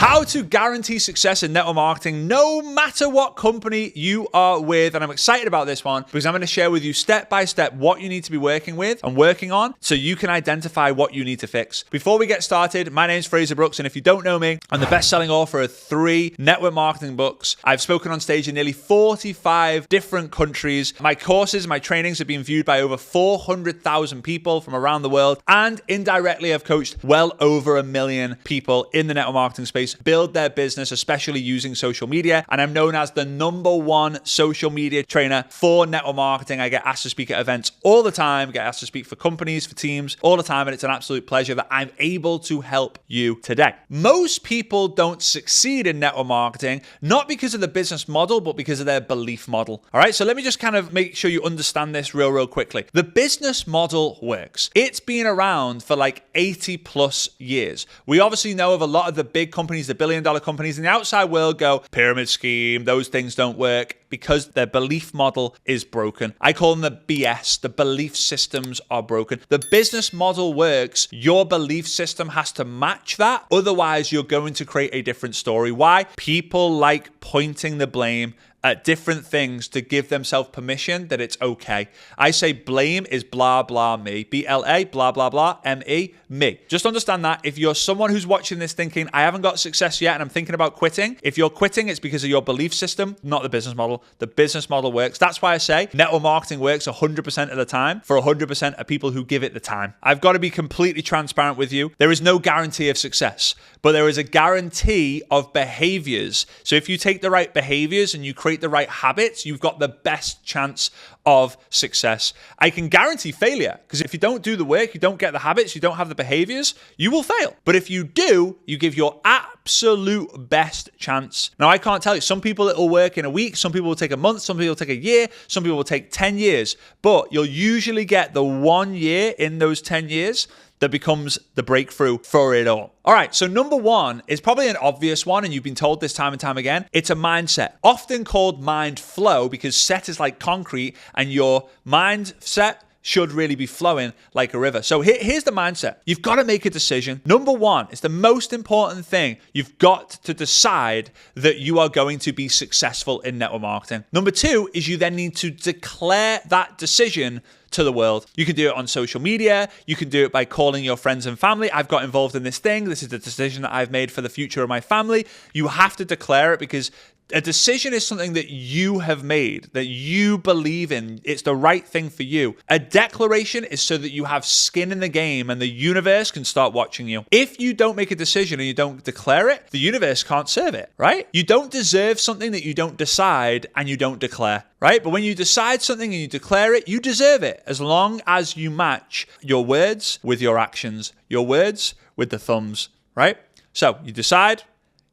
How to guarantee success in network marketing no matter what company you are with. And I'm excited about this one because I'm going to share with you step by step what you need to be working with and working on so you can identify what you need to fix. Before we get started, my name is Frazer Brookes, and if you don't know me, I'm the best-selling author of 3 network marketing books. I've spoken on stage in nearly 45 different countries. My courses, my trainings have been viewed by over 400,000 people from around the world, and indirectly I've coached well over 1 million people in the network marketing space build their business, especially using social media. And I'm known as the #1 social media trainer for network marketing. I get asked to speak at events all the time, get asked to speak for companies, for teams all the time. And it's an absolute pleasure that I'm able to help you today. Most people don't succeed in network marketing, not because of the business model, but because of their belief model. All right. So let me just kind of make sure you understand this real quickly. The business model works. It's been around for like 80 plus years. We obviously know of a lot of the big companies, the billion-dollar companies in the outside world go, pyramid scheme, those things don't work because their belief model is broken. I call them the BS. The belief systems are broken. The business model works. Your belief system has to match that. Otherwise, you're going to create a different story. Why? People like pointing the blame at different things to give themselves permission that it's okay. I say blame is blah, blah, me. BLA, blah, blah, blah, ME, me. Just understand that if you're someone who's watching this thinking, I haven't got success yet and I'm thinking about quitting, if you're quitting, it's because of your belief system, not the business model. The business model works. That's why I say network marketing works 100% of the time for 100% of people who give it the time. I've got to be completely transparent with you. There is no guarantee of success, but there is a guarantee of behaviors. So if you take the right behaviors and you create the right habits, you've got the best chance of success. I can guarantee failure because if you don't do the work, you don't get the habits, you don't have the behaviors, you will fail. But if you do, you give your absolute best chance. Now, I can't tell you. Some people it will work in a week. Some people will take a month. Some people will take a year. Some people will take 10 years. But you'll usually get the 1 year in those 10 years that becomes the breakthrough for it all. All right, so #1 is probably an obvious one, and you've been told this time and time again. It's a mindset, often called mind flow because set is like concrete and your mindset should really be flowing like a river. So here's the mindset. You've got to make a decision. #1 is the most important thing. You've got to decide that you are going to be successful in network marketing. #2 is you then need to declare that decision to the world. You can do it on social media. You can do it by calling your friends and family. I've got involved in this thing. This is the decision that I've made for the future of my family. You have to declare it because a decision is something that you have made, that you believe in. It's the right thing for you. A declaration is so that you have skin in the game and the universe can start watching you. If you don't make a decision and you don't declare it, the universe can't serve it, right? You don't deserve something that you don't decide and you don't declare, right? But when you decide something and you declare it, you deserve it as long as you match your words with your actions, your words with the thumbs, right? So you decide,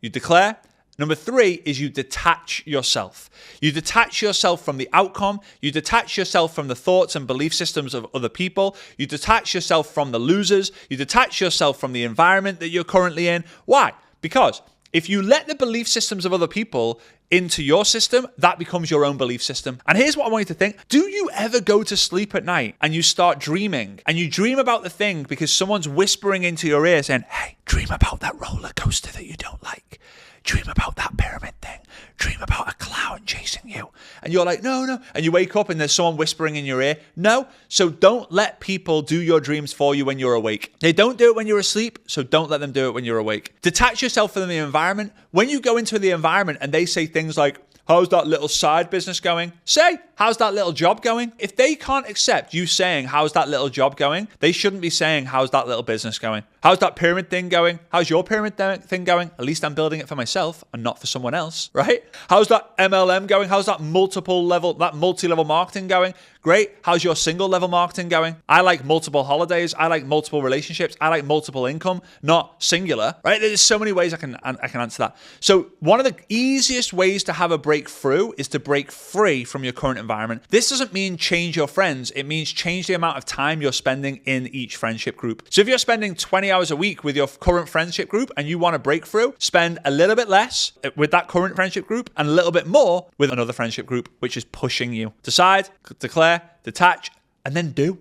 you declare. #3 is you detach yourself. You detach yourself from the outcome. You detach yourself from the thoughts and belief systems of other people. You detach yourself from the losers. You detach yourself from the environment that you're currently in. Why? Because if you let the belief systems of other people into your system, that becomes your own belief system. And here's what I want you to think. Do you ever go to sleep at night and you start dreaming and you dream about the thing because someone's whispering into your ear saying, hey, dream about that roller coaster that you don't like. Dream about that pyramid thing. Dream about a clown chasing you. And you're like, no. And you wake up and there's someone whispering in your ear. No. So don't let people do your dreams for you when you're awake. They don't do it when you're asleep. So don't let them do it when you're awake. Detach yourself from the environment. When you go into the environment and they say things like, how's that little side business going? Say, how's that little job going? If they can't accept you saying, how's that little job going? They shouldn't be saying, how's that little business going? How's that pyramid thing going? How's your pyramid thing going? At least I'm building it for myself and not for someone else, right? How's that MLM going? How's that multi-level marketing going? Great. How's your single level marketing going? I like multiple holidays. I like multiple relationships. I like multiple income, not singular, right? There's so many ways I can answer that. So one of the easiest ways to have a breakthrough is to break free from your current environment. This doesn't mean change your friends. It means change the amount of time you're spending in each friendship group. So if you're spending 20 hours a week with your current friendship group and you want a breakthrough, spend a little bit less with that current friendship group and a little bit more with another friendship group, which is pushing you. Decide, declare, detach, and then do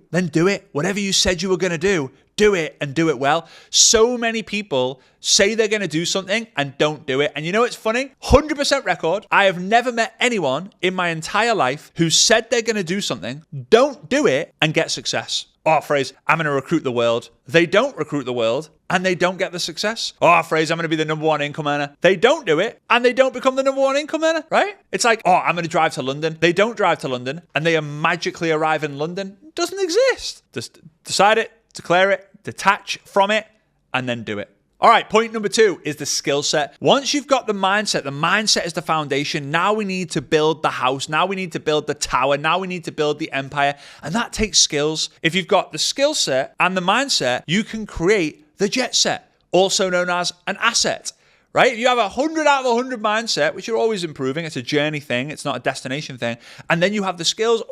it. Whatever you said you were going to do it and do it well. So many people say they're going to do something and don't do it. And you know what's funny? 100% record. I have never met anyone in my entire life who said they're going to do something, don't do it, and get success. Oh, Frazer, I'm going to recruit the world. They don't recruit the world and they don't get the success. Oh, Frazer, I'm going to be the number one income earner. They don't do it and they don't become the number one income earner, right? It's like, oh, I'm going to drive to London. They don't drive to London and they magically arrive in London. It doesn't exist. Just decide it, declare it, detach from it, and then do it. All right, point number 2 is the skill set. Once you've got the mindset is the foundation. Now we need to build the house. Now we need to build the tower. Now we need to build the empire. And that takes skills. If you've got the skill set and the mindset, you can create the jet set, also known as an asset. Right? If you have a 100 out of 100 mindset, which you're always improving, it's a journey thing, it's not a destination thing, and then you have the skills,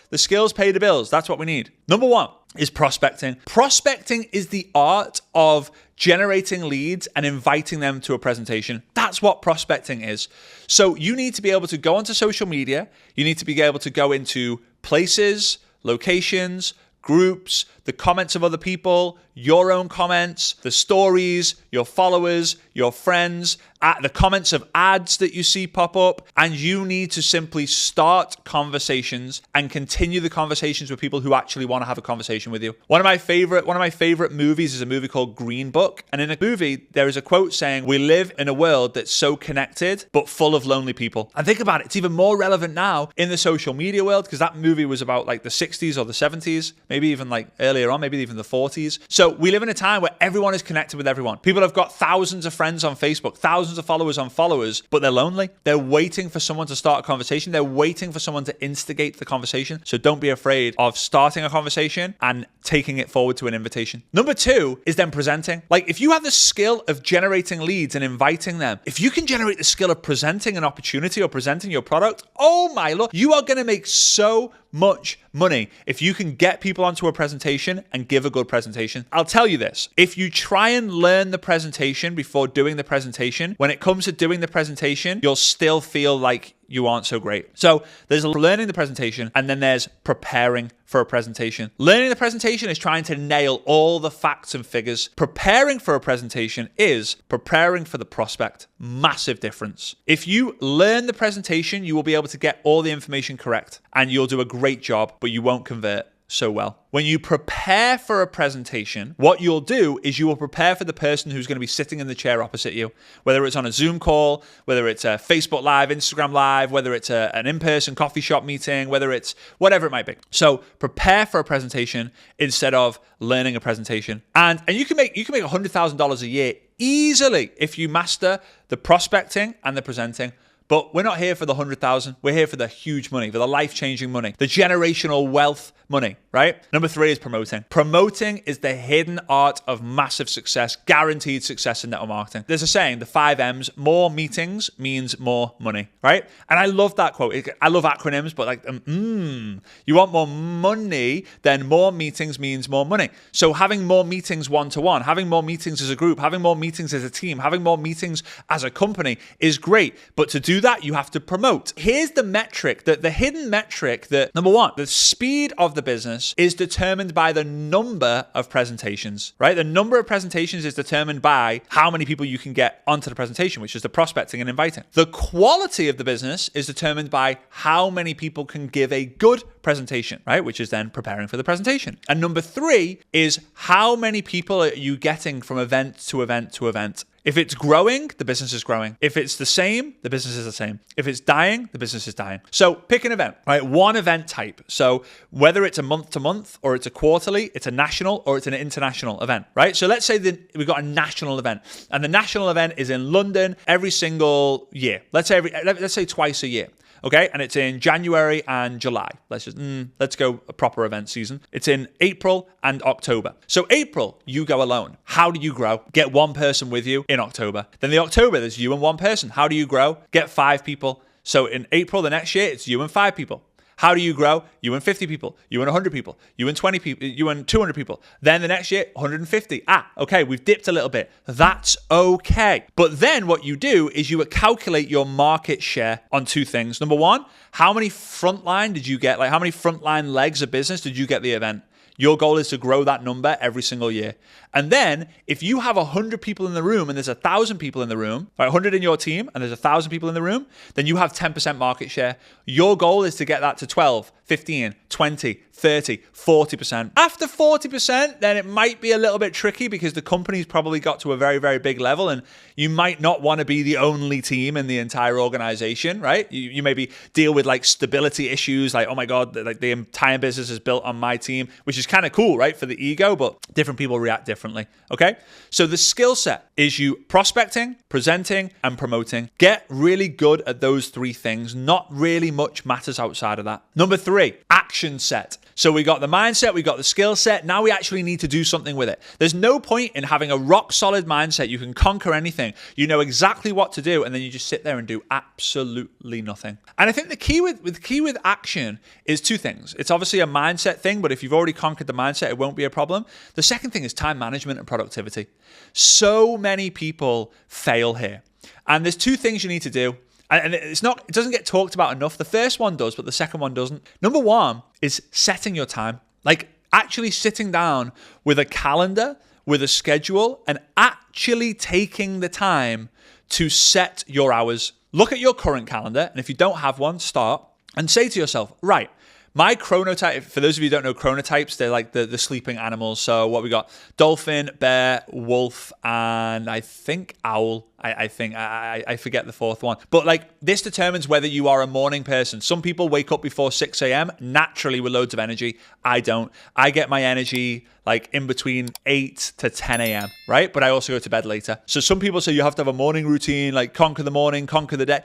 the skills pay the bills. That's what we need. Number 1 is prospecting. Prospecting is the art of generating leads and inviting them to a presentation. That's what prospecting is. So you need to be able to go onto social media. You need to be able to go into places, locations, groups, the comments of other people, your own comments, the stories, your followers, your friends, the comments of ads that you see pop up, and you need to simply start conversations and continue the conversations with people who actually want to have a conversation with you. One of my favorite movies is a movie called Green Book, and in the movie there is a quote saying, "We live in a world that's so connected but full of lonely people." And think about it, it's even more relevant now in the social media world because that movie was about like the 60s or the 70s, maybe even like earlier on, maybe even the 40s. So we live in a time where everyone is connected with everyone. People have got thousands of friends on Facebook, thousands of followers on followers, but they're lonely. They're waiting for someone to start a conversation. They're waiting for someone to instigate the conversation. So don't be afraid of starting a conversation and taking it forward to an invitation. Number 2 is then presenting. Like if you have the skill of generating leads and inviting them, if you can generate the skill of presenting an opportunity or presenting your product, oh my Lord, you are going to make so much money if you can get people onto a presentation and give a good presentation. I'll tell you this, if you try and learn the presentation before doing the presentation, when it comes to doing the presentation, you'll still feel like you aren't so great. So there's learning the presentation and then there's preparing for a presentation. Learning the presentation is trying to nail all the facts and figures. Preparing for a presentation is preparing for the prospect. Massive difference. If you learn the presentation, you will be able to get all the information correct and you'll do a great job, but you won't convert so well. When you prepare for a presentation, what you'll do is you will prepare for the person who's going to be sitting in the chair opposite you, whether it's on a Zoom call, whether it's a Facebook Live, Instagram Live, whether it's an in-person coffee shop meeting, whether it's whatever it might be. So prepare for a presentation instead of learning a presentation. And you can make $100,000 a year easily if you master the prospecting and the presenting. But we're not here for the 100,000. We're here for the huge money, for the life-changing money, the generational wealth money, right? Number 3 is promoting. Promoting is the hidden art of massive success, guaranteed success in network marketing. There's a saying, the 5 M's, more meetings means more money, right? And I love that quote. I love acronyms, but like, you want more money, then more meetings means more money. So having more meetings one-to-one, having more meetings as a group, having more meetings as a team, having more meetings as a company is great. But to do that, you have to promote. Here's the metric, the hidden metric that, number 1, the speed of the business is determined by the number of presentations, right? The number of presentations is determined by how many people you can get onto the presentation, which is the prospecting and inviting. The quality of the business is determined by how many people can give a good presentation, right? Which is then preparing for the presentation. And number 3 is how many people are you getting from event to event to event. If it's growing, the business is growing. If it's the same, the business is the same. If it's dying, the business is dying. So pick an event, right? One event type. So whether it's a month to month or it's a quarterly, it's a national or it's an international event, right? So let's say that we've got a national event and the national event is in London every single year. Let's say twice a year. Okay, and it's in January and July. Let's go a proper event season. It's in April and October. So April, you go alone. How do you grow? Get one person with you in October. Then the October, there's you and one person. How do you grow? Get 5 people. So in April the next year, it's you and 5 people. How do you grow? You and 50 people, you and 100 people, you and 20 people, you and 200 people. Then the next year, 150. Okay, we've dipped a little bit. That's okay. But then what you do is you calculate your market share on two things. Number one, how many frontline did you get? Like how many frontline legs of business did you get the event? Your goal is to grow that number every single year. And then if you have 100 people in the room and there's 1,000 people in the room, right, 100 in your team and there's 1,000 people in the room, then you have 10% market share. Your goal is to get that to 12, 15, 20, 30, 40%. After 40%, then it might be a little bit tricky because the company's probably got to a very, very big level and you might not want to be the only team in the entire organization, right? You maybe deal with like stability issues, like, oh my God, like the entire business is built on my team, which is kind of cool, right? For the ego, but different people react differently, okay? So the skill set is you prospecting, presenting, and promoting. Get really good at those three things. Not really much matters outside of that. Number 3, action set. So we got the mindset, we got the skill set. Now we actually need to do something with it. There's no point in having a rock solid mindset. You can conquer anything. You know exactly what to do, and then you just sit there and do absolutely nothing. And I think the key with action is two things. It's obviously a mindset thing, but if you've already conquered the mindset, it won't be a problem. The second thing is time management and productivity. So many people fail here. And there's two things you need to do. And it doesn't get talked about enough. The first one does, but the second one doesn't. Number 1 is setting your time. Like actually sitting down with a calendar, with a schedule, and actually taking the time to set your hours. Look at your current calendar, and if you don't have one, start and say to yourself, right, my chronotype, for those of you who don't know chronotypes, they're like the sleeping animals. So what we got? Dolphin, bear, wolf, and I think owl. I forget the fourth one. But like this determines whether you are a morning person. Some people wake up before 6 a.m. naturally with loads of energy. I don't. I get my energy like in between 8 to 10 a.m., right? But I also go to bed later. So some people say you have to have a morning routine, like conquer the morning, conquer the day.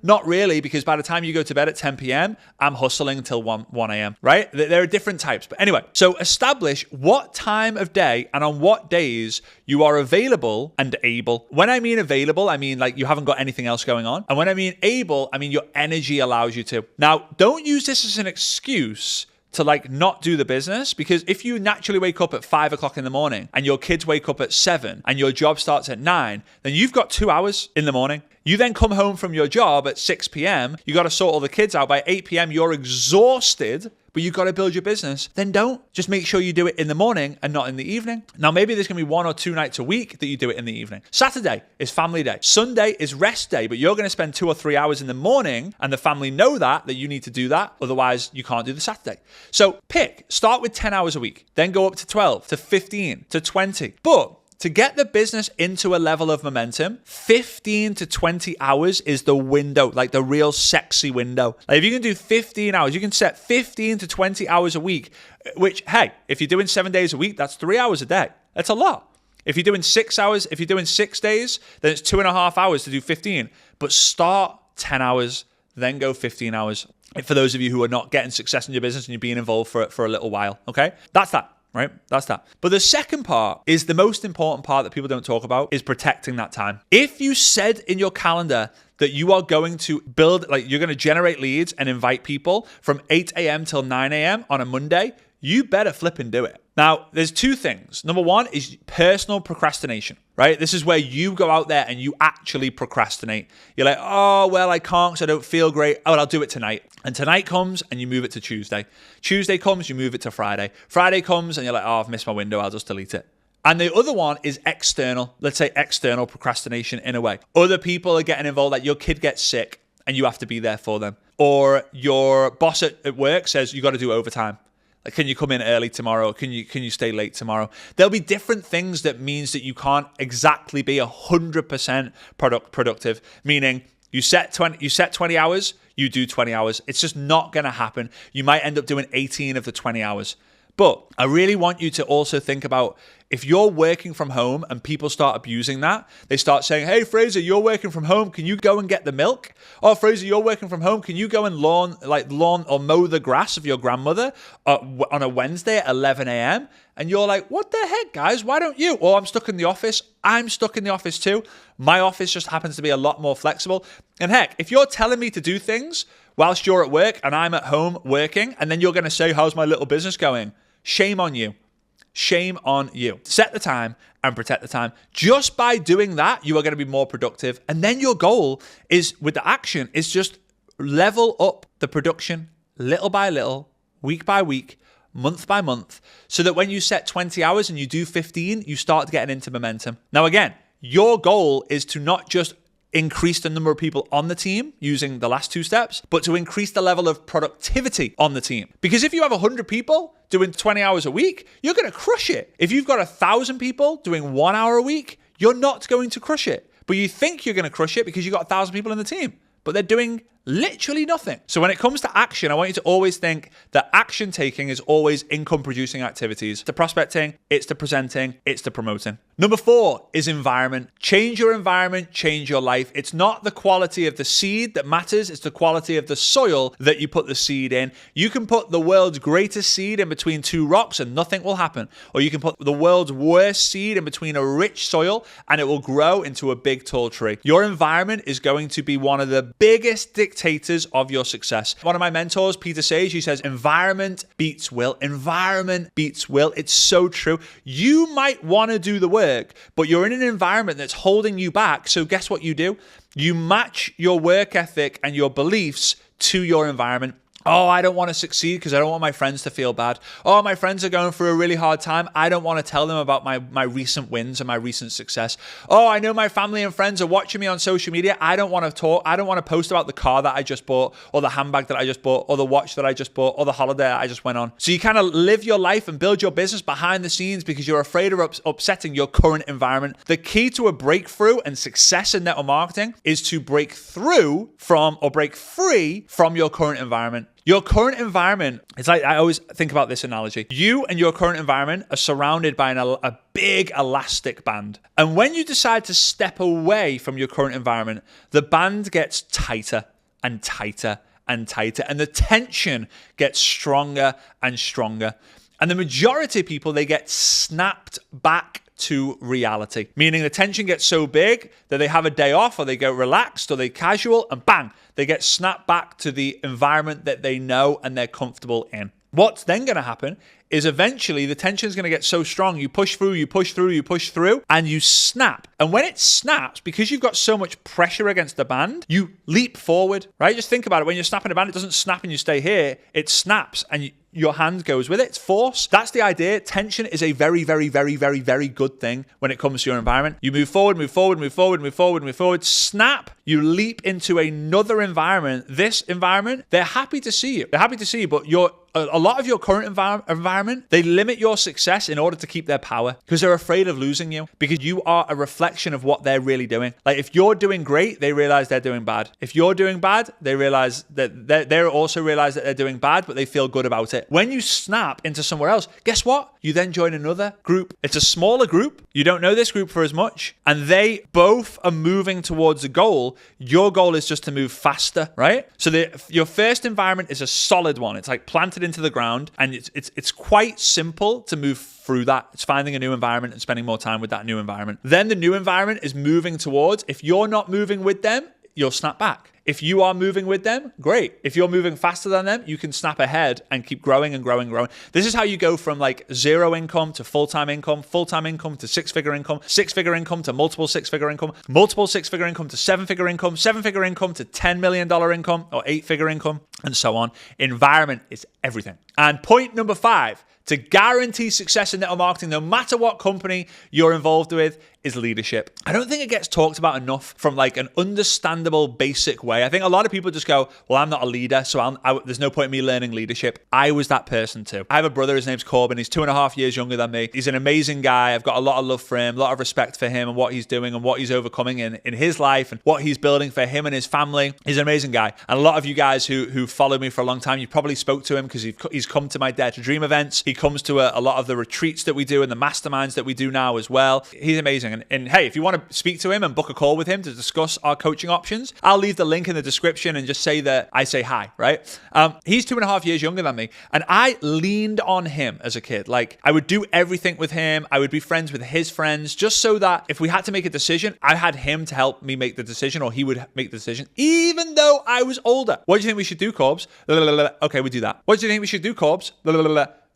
Not really, because by the time you go to bed at 10 p.m., I'm hustling until 1 a.m., right? There are different types. But anyway, so establish what time of day and on what days you are available and able. When I mean available, I mean like you haven't got anything else going on. And when I mean able, I mean your energy allows you to. Now, don't use this as an excuse to like not do the business, because if you naturally wake up at 5 o'clock in the morning and your kids wake up at 7 and your job starts at 9, then you've got 2 hours in the morning. You then come home from your job at 6 p.m. You got to sort all the kids out. By 8 p.m., you're exhausted, but you've got to build your business. Then don't. Just make sure you do it in the morning and not in the evening. Now, maybe there's going to be 1 or 2 nights a week that you do it in the evening. Saturday is family day. Sunday is rest day, but you're going to spend 2 or 3 hours in the morning, and the family know that you need to do that. Otherwise, you can't do the Saturday. So start with 10 hours a week, then go up to 12, to 15, to 20. But to get the business into a level of momentum, 15 to 20 hours is the window, like the real sexy window. Like if you can do 15 hours, you can set 15 to 20 hours a week, which, hey, if you're doing 7 days a week, that's 3 hours a day. That's a lot. If you're doing 6 hours, if you're doing 6 days, then it's 2.5 hours to do 15. But start 10 hours, then go 15 hours. For those of you who are not getting success in your business and you're being involved for a little while, okay? That's that. Right? That's that. But the second part is the most important part that people don't talk about, is protecting that time. If you said in your calendar that you are going to build, like you're going to generate leads and invite people from 8 a.m. till 9 a.m. on a Monday, you better flip and do it. Now, there's 2 things. Number 1 is personal procrastination, right? This is where you go out there and you actually procrastinate. You're like, oh, well, I can't because I don't feel great. Oh, well, I'll do it tonight. And tonight comes and you move it to Tuesday. Tuesday comes, you move it to Friday. Friday comes and you're like, oh, I've missed my window. I'll just delete it. And the other one is external, let's say external procrastination in a way. Other people are getting involved, like your kid gets sick and you have to be there for them. Or your boss at work says you got to do overtime. Like, can you come in early tomorrow? Can you stay late tomorrow? There'll be different things that means that you can't exactly be 100% productive, meaning you set 20 hours, you do 20 hours. It's just not going to happen. You might end up doing 18 of the 20 hours. But I really want you to also think about if you're working from home and people start abusing that, they start saying, hey, Frazer, you're working from home. Can you go and get the milk? Oh, Frazer, you're working from home. Can you go and lawn or mow the grass of your grandmother on a Wednesday at 11 a.m.? And you're like, what the heck, guys? Why don't you? Oh, I'm stuck in the office. I'm stuck in the office too. My office just happens to be a lot more flexible. And heck, if you're telling me to do things whilst you're at work and I'm at home working, and then you're going to say, how's my little business going? Shame on you. Shame on you. Set the time and protect the time. Just by doing that, you are going to be more productive. And then your goal is, with the action, is just level up the production little by little, week by week, month by month, so that when you set 20 hours and you do 15, you start getting into momentum. Now, again, your goal is to not just increase the number of people on the team using the last 2 steps, but to increase the level of productivity on the team. Because if you have 100 people doing 20 hours a week, you're going to crush it. If you've got 1,000 people doing 1 hour a week, you're not going to crush it. But you think you're going to crush it because you've got 1,000 people in the team, but they're doing literally nothing. So when it comes to action, I want you to always think that action taking is always income producing activities. It's the prospecting, it's the presenting, it's the promoting. Number 4 is environment. Change your environment, change your life. It's not the quality of the seed that matters, it's the quality of the soil that you put the seed in. You can put the world's greatest seed in between 2 rocks and nothing will happen. Or you can put the world's worst seed in between a rich soil and it will grow into a big tall tree. Your environment is going to be one of the biggest dictators of your success. One of my mentors, Peter Sage, he says, environment beats will. Environment beats will. It's so true. You might want to do the work, but you're in an environment that's holding you back. So guess what you do? You match your work ethic and your beliefs to your environment. Oh, I don't want to succeed because I don't want my friends to feel bad. Oh, my friends are going through a really hard time. I don't want to tell them about my recent wins and my recent success. Oh, I know my family and friends are watching me on social media. I don't want to talk. I don't want to post about the car that I just bought or the handbag that I just bought or the watch that I just bought or the holiday that I just went on. So you kind of live your life and build your business behind the scenes because you're afraid of upsetting your current environment. The key to a breakthrough and success in network marketing is to break through from or break free from your current environment. Your current environment, it's like, I always think about this analogy. You and your current environment are surrounded by a big elastic band. And when you decide to step away from your current environment, the band gets tighter and tighter and tighter, and the tension gets stronger and stronger. And the majority of people, they get snapped back to reality, meaning the tension gets so big that they have a day off or they go relaxed or they casual and bang, they get snapped back to the environment that they know and they're comfortable in. What's then going to happen is eventually the tension is going to get so strong, you push through, and you snap. And when it snaps, because you've got so much pressure against the band, you leap forward, right? Just think about it. When you're snapping a band, it doesn't snap and you stay here. It snaps and your hand goes with it. It's force. That's the idea. Tension is a very, very, very, very, very good thing when it comes to your environment. You move forward, snap, you leap into another environment. This environment, they're happy to see you. But a lot of your current environment, they limit your success in order to keep their power because they're afraid of losing you because you are a reflection of what they're really doing. Like if you're doing great, they realize they're doing bad. If you're doing bad, they realize that they also realize that they're doing bad, but they feel good about it. When you snap into somewhere else, guess what? You then join another group. It's a smaller group. You don't know this group for as much, and they both are moving towards a goal. Your goal is just to move faster, right? So your first environment is a solid one. It's like planted into the ground, and it's quite simple to move through that. It's finding a new environment and spending more time with that new environment. Then the new environment is moving towards, if you're not moving with them, you'll snap back. If you are moving with them, great. If you're moving faster than them, you can snap ahead and keep growing and growing and growing. This is how you go from like zero income to full-time income to six-figure income to multiple six-figure income to seven-figure income to $10 million income or 8-figure income, and so on. Environment is everything. And point number 5, to guarantee success in network marketing, no matter what company you're involved with, is leadership. I don't think it gets talked about enough from like an understandable, basic way. way. I think a lot of people just go, well, I'm not a leader, so there's no point in me learning leadership. I was that person too. I have a brother, his name's Corbin. He's 2.5 years younger than me. He's an amazing guy. I've got a lot of love for him, a lot of respect for him and what he's doing and what he's overcoming in his life and what he's building for him and his family. He's an amazing guy. And a lot of you guys who followed me for a long time, you probably spoke to him because he's come to my Dare to Dream events. He comes to a lot of the retreats that we do and the masterminds that we do now as well. He's amazing. And hey, if you want to speak to him and book a call with him to discuss our coaching options, I'll leave the link in the description and just say that I say hi, right? He's 2.5 years younger than me. And I leaned on him as a kid. Like, I would do everything with him. I wowould be friends with his friends just so that if we had to make a decision, I had him to help me make the decision, or he would make the decision, even though I was older. What do you think we should do, Corbs? Okay, we do that. What do you think we should do, Corbs?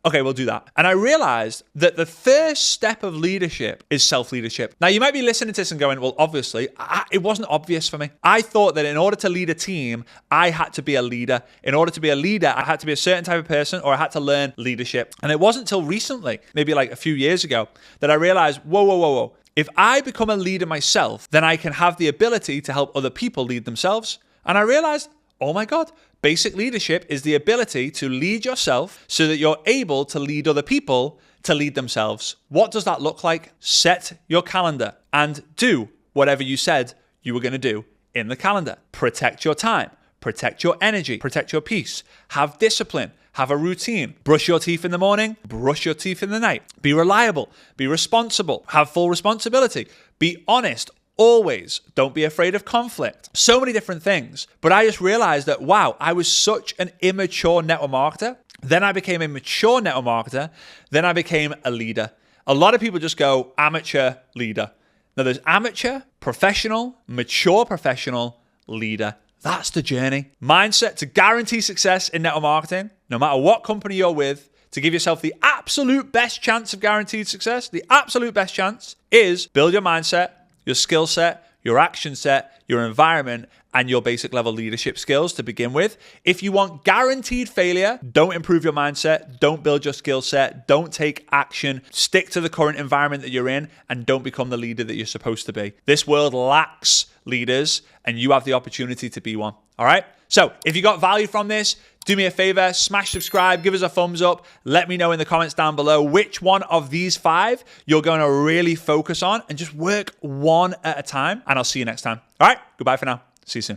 Okay, we'll do that. And I realized that the first step of leadership is self-leadership. Now, you might be listening to this and going, well, obviously, it wasn't obvious for me. I thought that in order to lead a team, I had to be a leader. In order to be a leader, I had to be a certain type of person, or I had to learn leadership. And it wasn't until recently, maybe like a few years ago, that I realized, whoa. If I become a leader myself, then I can have the ability to help other people lead themselves. And I realized, oh my God, basic leadership is the ability to lead yourself so that you're able to lead other people to lead themselves. What does that look like? Set your calendar and do whatever you said you were going to do in the calendar. Protect your time, protect your energy, protect your peace, have discipline, have a routine. Brush your teeth in the morning, brush your teeth in the night. Be reliable, be responsible, have full responsibility, be honest. Always. Don't be afraid of conflict. So many different things. But I just realized that, wow, I was such an immature network marketer. Then I became a mature network marketer. Then I became a leader. A lot of people just go amateur, leader. Now there's amateur, professional, mature professional, leader. That's the journey. Mindset to guarantee success in network marketing, no matter what company you're with, to give yourself the absolute best chance of guaranteed success, the absolute best chance is build your mindset, your skill set, your action set, your environment, and your basic level leadership skills to begin with. If you want guaranteed failure, don't improve your mindset, don't build your skill set, don't take action, stick to the current environment that you're in, and don't become the leader that you're supposed to be. This world lacks leaders, and you have the opportunity to be one. All right? So if you got value from this, do me a favor, smash subscribe, give us a thumbs up. Let me know in the comments down below which one of these 5 you're going to really focus on, and just work one at a time. And I'll see you next time. All right, goodbye for now. See you soon.